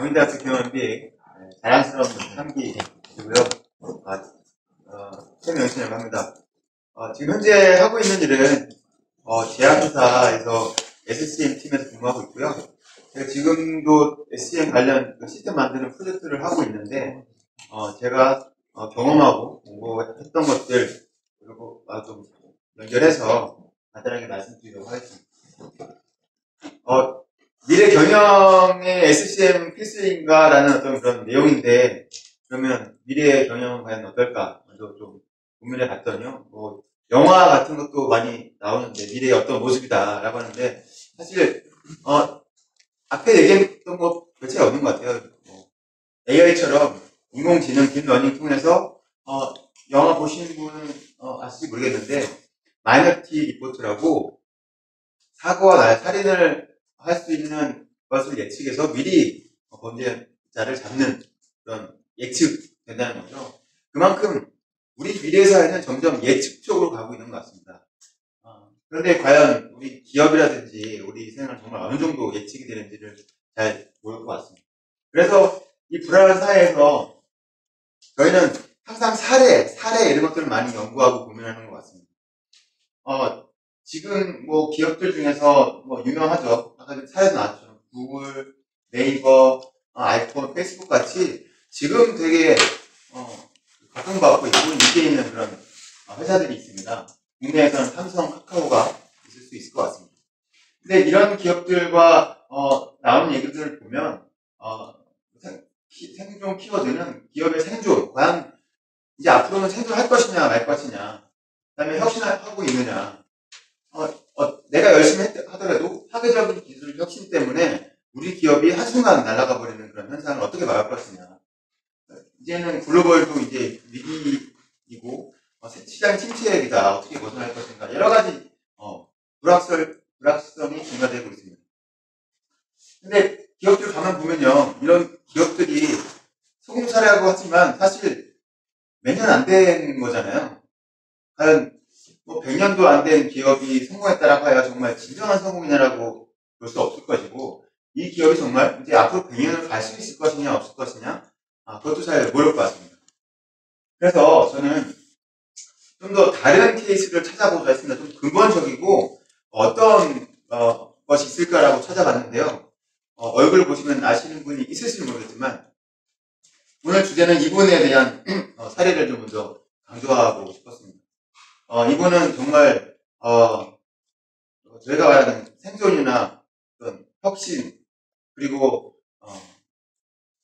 경희대학교 경영MBA 자랑스러운 3기이고요. 최명신이라고 합니다. 지금 현재 하고 있는 일은 제약회사에서 SCM 팀에서 근무하고 있고요. 제가 지금도 SCM 관련 시스템 만드는 프로젝트를 하고 있는데 제가 경험하고 공부했던 것들 그리고 좀 연결해서 간단하게 말씀드리도록 하겠습니다. 미래 경영의 SCM 필수인가라는 어떤 그런 내용인데, 그러면 미래의 경영은 과연 어떨까? 먼저 좀 고민해 봤더니요. 영화 같은 것도 많이 나오는데, 미래의 어떤 모습이다라고 하는데, 사실, 앞에 얘기했던 거 별 차이 없는 것 같아요. AI처럼 인공지능 딥러닝 통해서, 영화 보신 분은 아실지 모르겠는데, 마이너리티 리포트라고 사고와 살인을 할 수 있는 것을 예측해서 미리 범죄자를 잡는 그런 예측된다는 거죠. 그만큼 우리 미래 사회는 점점 예측 쪽으로 가고 있는 것 같습니다. 그런데 과연 우리 기업이라든지 우리 생활은 정말 어느 정도 예측이 되는지를 잘 모를 것 같습니다. 그래서 이 불안한 사회에서 저희는 항상 사례 이런 것들을 많이 연구하고 고민하는 것 같습니다. 지금 기업들 중에서 유명하죠. 아까 사례도 나왔죠. 구글, 네이버, 아이폰, 페이스북 같이 지금 되게 각광받고 있고 인기 있는 그런 회사들이 있습니다. 국내에서는 삼성, 카카오가 있을 수 있을 것 같습니다. 근데 이런 기업들과 나오는 얘기들을 보면 생존 키워드는 기업의 생존, 과연 이제 앞으로는 생존할 것이냐 말 것이냐, 그 다음에 혁신하고 있느냐, 내가 열심히 하더라도 파괴적인 기술 혁신 때문에 우리 기업이 한순간 날아가 버리는 그런 현상을 어떻게 막을 것이냐. 이제는 글로벌도 이제 위기이고, 시장 침체기다. 어떻게 벗어날 것인가. 여러 가지, 불확성이 증가되고 있습니다. 근데 기업들 가만 보면요. 이런 기업들이 성공사례라고 하지만 사실 몇 년 안 된 거잖아요. 과연 100년도 안 된 기업이 성공했다라고 하여 정말 진정한 성공이냐라고 볼 수 없을 것이고, 이 기업이 정말 이제 앞으로 100년을 갈 수 있을 것이냐 없을 것이냐, 그것도 잘 모를 것 같습니다. 그래서 저는 좀 더 다른 케이스를 찾아보자 했습니다. 좀 근본적이고 어떤 것이 있을까라고 찾아봤는데요. 얼굴 보시면 아시는 분이 있을지 모르겠지만, 오늘 주제는 이분에 대한 사례를 좀 먼저 강조하고 싶었습니다. 이분은 정말 저희가 말하는 생존이나 어떤 혁신, 그리고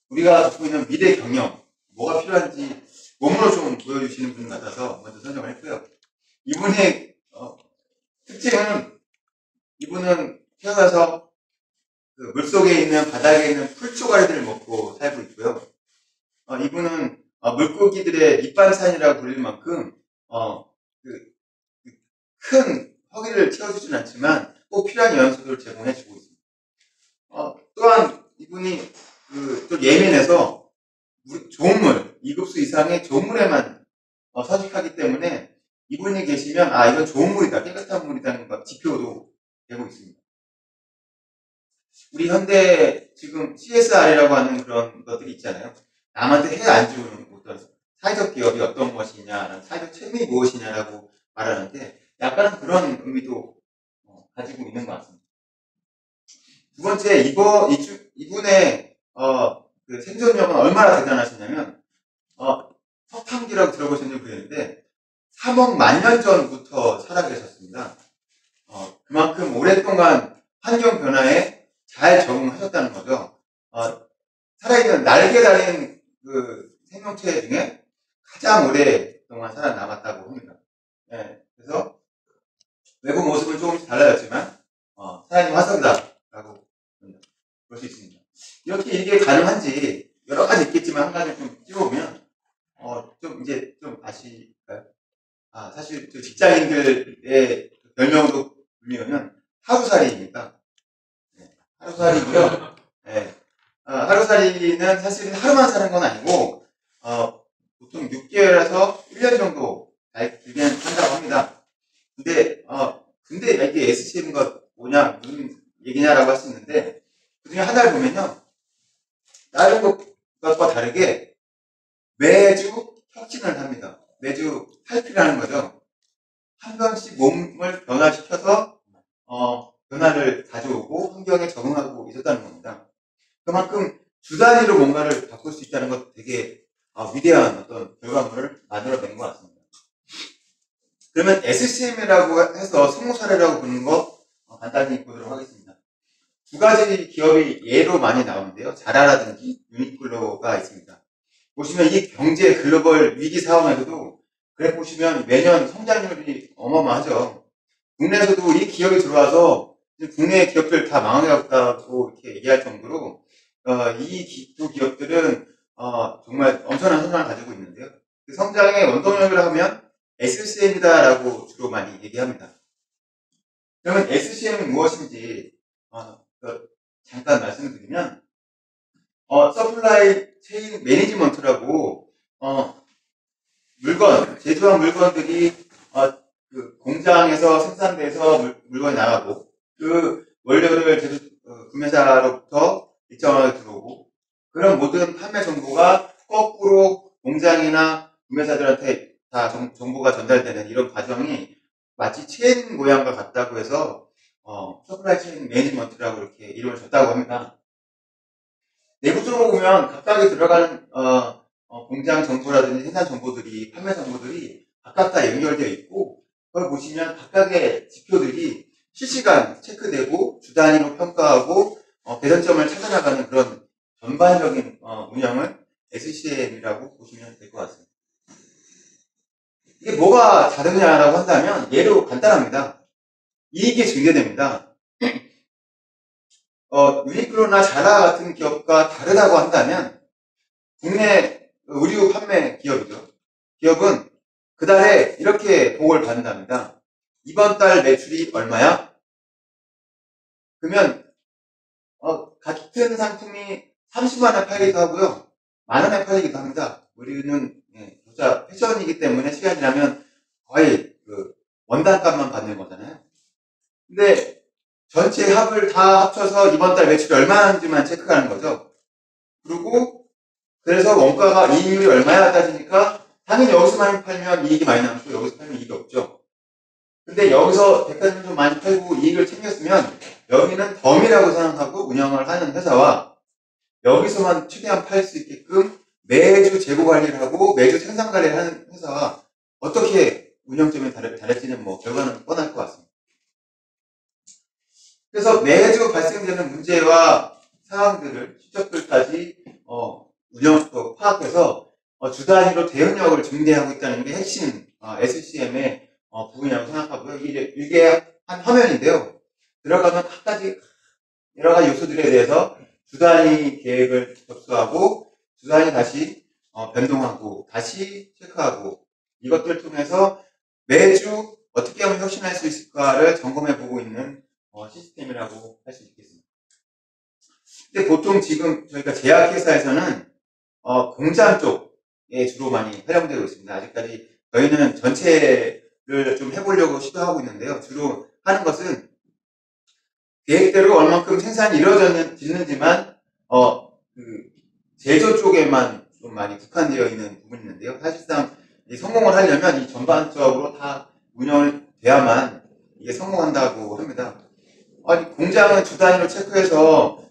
우리가 갖고 있는 미래 경영, 뭐가 필요한지 몸으로 좀 보여주시는 분 같아서 먼저 선정을 했고요. 이분의 특징은, 이분은 태어나서 그 물속에 있는, 바닥에 있는 풀초가리들을 먹고 살고 있고요. 이분은 물고기들의 밑반찬이라고 불릴 만큼 큰 허기를 채워주진 않지만 꼭 필요한 영양소들을 제공해주고 있습니다. 또한 이분이 또 예민해서 좋은 물, 2급수 이상의 좋은 물에만 서식하기 때문에 이분이 계시면 이건 좋은 물이다, 깨끗한 물이라는 지표도 되고 있습니다. 우리 현대 지금 CSR이라고 하는 그런 것들이 있잖아요. 남한테 해 안 주는 어떤 사회적 기업이 어떤 것이냐, 사회적 책임이 무엇이냐라고 말하는데, 약간은 그런 의미도 가지고 있는 것 같습니다. 두 번째, 이분의 그 생존력은 얼마나 대단하시냐면, 석탄기라고 들어보셨는지 모르겠는데 3억 만 년 전부터 살아 계셨습니다. 그만큼 오랫동안 환경 변화에 잘 적응하셨다는 거죠. 살아있는 날개 달린 그 생명체 중에 가장 오랫동안 살아남았다고 합니다. 그래서 외부 모습은 조금씩 달라졌지만 살아있는 화석이다라고 볼 수 있습니다. 이렇게 이게 가능한지 여러 가지 있겠지만 한 가지 좀 찝어보면 좀 아실까요? 사실 직장인들의 별명으로 불리면 하루살이입니다. 하루살이고요. 하루살이는 사실은 하루만 사는 건 아니고 보통 6개월에서 1년 정도 길게 산다고 합니다. 근데 이게 SCM과 뭐냐, 무슨 얘기냐라고 할 수 있는데, 그 중에 하나를 보면요. 다른 것과 다르게 매주 혁신을 합니다. 매주 탈피라는 거죠. 한 번씩 몸을 변화시켜서 변화를 가져오고 환경에 적응하고 있었다는 겁니다. 그만큼 주 단위로 뭔가를 바꿀 수 있다는 것 되게 위대한 어떤 결과물을 만들어낸 것 같습니다. 그러면 SCM이라고 해서 성공 사례라고 부르는 거 간단히 보도록 하겠습니다. 두 가지 기업이 예로 많이 나오는데요. 자라라든지 유니클로가 있습니다. 보시면 이 경제 글로벌 위기 상황에서도 그래 보시면 매년 성장률이 어마어마하죠. 국내에서도 이 기업이 들어와서 국내 기업들 다 망해갔다고 이렇게 얘기할 정도로 이 두 기업들은 정말 엄청난 성장을 가지고 있는데요. 그 성장의 원동력을 하면 SCM이다라고 주로 많이 얘기합니다. 그러면 SCM은 무엇인지 잠깐 말씀을 드리면 서플라이 체인 매니지먼트라고 제조한 물건들이 그 공장에서 생산돼서 물건이 나가고 그 원료를 구매사로부터 일정하게 들어오고 그런 모든 판매 정보가 거꾸로 공장이나 구매사들한테 다 정보가 전달되는 이런 과정이 마치 체인 모양과 같다고 해서 서플라이 체인 매니지먼트라고 이렇게 이름을 줬다고 합니다. 내부적으로 보면 각각에 들어가는 공장 정보라든지 생산 정보들이 판매 정보들이 각각 다 연결되어 있고 그걸 보시면 각각의 지표들이 실시간 체크되고 주 단위로 평가하고 개선점을 찾아나가는 그런 전반적인 운영을 SCM이라고 보시면 될 것 같습니다. 이게 뭐가 다르냐라고 한다면 예로 간단합니다. 이익이 증대됩니다. 유니클로나 자라 같은 기업과 다르다고 한다면 국내 의류 판매 기업이죠. 기업은 그달에 이렇게 보고를 받는답니다. 이번 달 매출이 얼마야? 그러면 같은 상품이 30만 원에 팔기도 하고요. 만 원에 팔리기도 합니다. 우리는 진짜 패션이기 때문에 시간이 지나면 거의 그 원단값만 받는 거잖아요. 근데 전체 합을 다 합쳐서 이번 달 매출이 얼마인지만 체크하는 거죠. 그리고 그래서 원가가 이익률이 얼마야 따지니까 당연히 여기서 많이 팔면 이익이 많이 남고 여기서 팔면 이익이 없죠. 근데 여기서 백화점 좀 많이 팔고 이익을 챙겼으면 여기는 덤이라고 생각하고 운영을 하는 회사와 여기서만 최대한 팔 수 있게끔 매주 재고 관리를 하고 매주 생산 관리를 하는 회사와 어떻게 운영점이 다를지는 결과는 뻔할 것 같습니다. 그래서 매주 발생되는 문제와 상황들을 실적들까지 운영도 파악해서 주 단위로 대응력을 증대하고 있다는 게 핵심 SCM의 부분이라고 생각하고요. 이게 한 화면인데요. 들어가면 각가지 여러 가지 요소들에 대해서 주 단위 계획을 접수하고 주 단위 다시 변동하고 다시 체크하고 이것들을 통해서 매주 어떻게 하면 혁신할 수 있을까를 점검해 보고 있는 시스템이라고 할 수 있겠습니다. 근데 보통 지금 저희가 제약회사에서는 공장 쪽에 주로 많이 활용되고 있습니다. 아직까지 저희는 전체를 좀 해보려고 시도하고 있는데요. 주로 하는 것은 계획대로 얼만큼 생산이 이루어졌는지만 그 제조 쪽에만 좀 많이 국한되어 있는 부분이 있는데요. 사실상 성공을 하려면 이 전반적으로 다 운영을 돼야만 이게 성공한다고 합니다. 아니 공장은 주 단위로 체크해서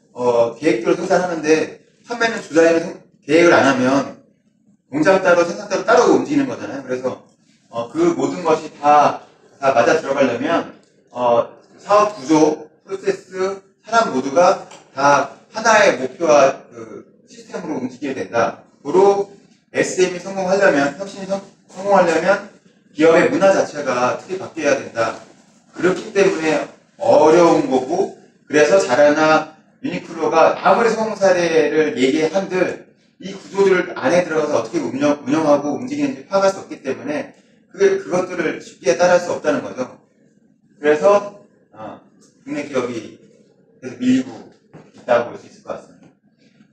계획대로 생산하는데 판매는 주 단위로 계획을 안 하면 공장 따로 생산 따로 움직이는 거잖아요. 그래서 그 모든 것이 다 맞아 들어가려면 사업 구조, 프로세스, 사람 모두가 다 하나의 목표와 그 시스템으로 움직여야 된다. 고로 SM이 성공하려면, 혁신이 성공하려면 기업의 문화 자체가 틀이 바뀌어야 된다. 그렇기 때문에 어려운 거고, 그래서 자라나 유니클로가 아무리 성공 사례를 얘기한들 이 구조들 안에 들어가서 어떻게 운영하고 움직이는지 파악할 수 없기 때문에 그것들을 쉽게 따라할 수 없다는 거죠. 그래서 국내 기업이 계속 밀리고 있다고 볼 수 있을 것 같습니다.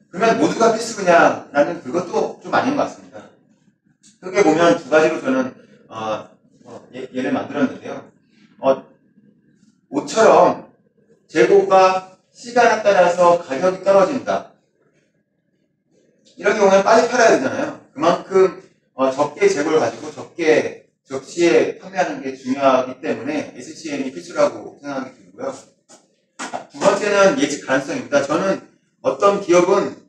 그러면 모두가 필수냐라는 그것도 좀 아닌 것 같습니다. 크게 보면 두 가지로 저는 예를 만들었는데요. 옷처럼 재고가 시간에 따라서 가격이 떨어진다. 이런 경우에 빨리 팔아야 되잖아요. 그만큼 적게 재고를 가지고 적시에 판매하는 게 중요하기 때문에 SCM이 필수라고 생각이 들고요. 두 번째는 예측 가능성입니다. 저는 어떤 기업은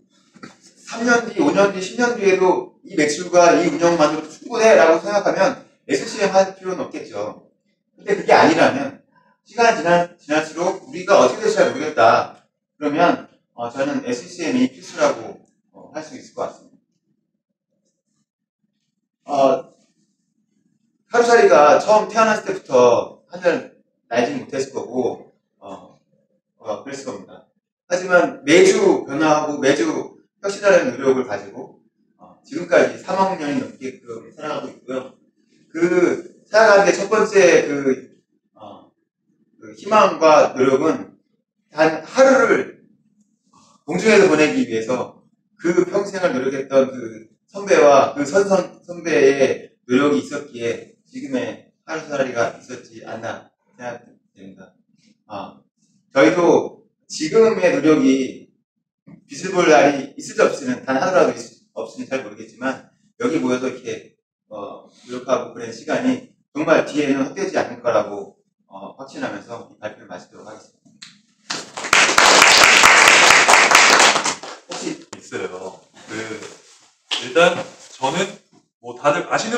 3년 뒤, 5년 뒤, 10년 뒤에도 이 매출과 이 운영만으로 충분해라고 생각하면 SCM 할 필요는 없겠죠. 근데 그게 아니라면 시간이 지날수록 우리가 어떻게 될지 잘 모르겠다. 그러면 저는 SCM이 필수라고 할 수 있을 것 같습니다. 하루살이가 처음 태어났을 때부터 하늘 날지는 못했을 거고 그랬을 겁니다. 하지만 매주 변화하고 매주 혁신하는 노력을 가지고 지금까지 3억 년이 넘게끔 살아가고 있고요. 그 살아가는 게 첫 번째 그 희망과 노력은 단 하루를 공중에서 보내기 위해서 그 평생을 노력했던 그 선배와 그 선배의 노력이 있었기에 지금의 하루살이가 있었지 않나 생각됩니다. 저희도 지금의 노력이 빛을 볼 날이 있을지 없을지는 단 하루라도 없으면 잘 모르겠지만 여기 모여서 이렇게 노력하고 그런 시간이 정말 뒤에는 헛되지 않을 거라고 확신하면서 이 발표를 마치도록 하겠습니다. 있어요. 일단 저는 뭐 다들 아시는